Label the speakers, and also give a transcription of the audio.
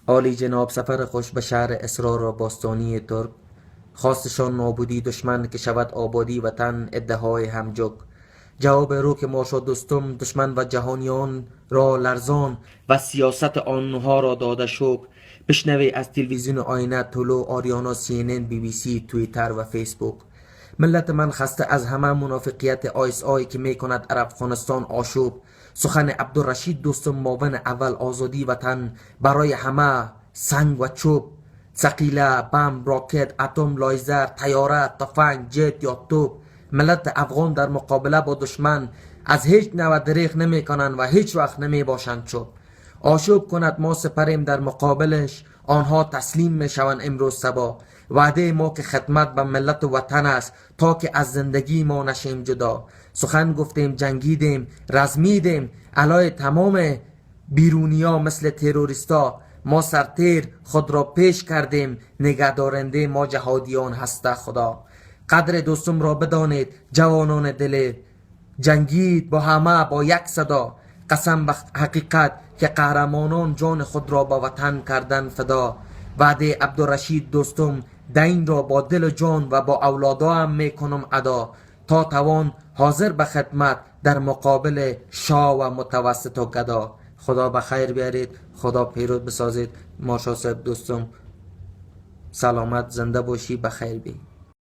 Speaker 1: عالی جناب سفر خوش به شهر اسرار و باستانی ترک. خواستشان نابودی دشمن که شود آبادی وطن ادعای همجک. جواب رو که ما شد دوستم دشمن و جهانیان را لرزان و سیاست آنها را داده شک. بشنوی از تلویزیون آینه، طلو، آریانا، CNN، BBC، تویتر و فیسبوک. ملت من خسته از همه منافقیت آی که می کند عرب خانستان آشوب. سخن عبدالرشید دوستم معاون اول آزادی وطن برای همه سنگ و چوب. ثقیله، بم، راکت، اتم، لایزر، تیاره، تفنگ، جت یا توپ. ملت افغان در مقابله با دشمن از هیچ نوع دریغ نمی کنند و هیچ وقت نمی باشند چوب. آشوب کند ما سپریم در مقابلش، آنها تسلیم می شوند امروز صبا. وعده ما که خدمت به ملت و وطن است تا که از زندگی ما نشیم جدا. سخن گفتیم، جنگیدیم، رزمیدیم علای تمام بیرونیا مثل تروریستا. ما سرتیر خود را پیش کردیم، نگهدارنده ما جهادیان هسته خدا. قدر دوستم را بدانید جوانان دل، جنگید با همه با یک صدا. قسم به حقیقت که قهرمانان جان خود را با وطن کردن فدا. وعده عبدالرشید دوستم دین را با دل و جان و با اولادا هم میکنم ادا. تا توان حاضر به خدمت در مقابل شاه و متوسط و گدا. خدا به خیر بیارید، خدا پیروز بسازید. ماشا صاحب دوستم سلامت زنده باشی، به خیر بی.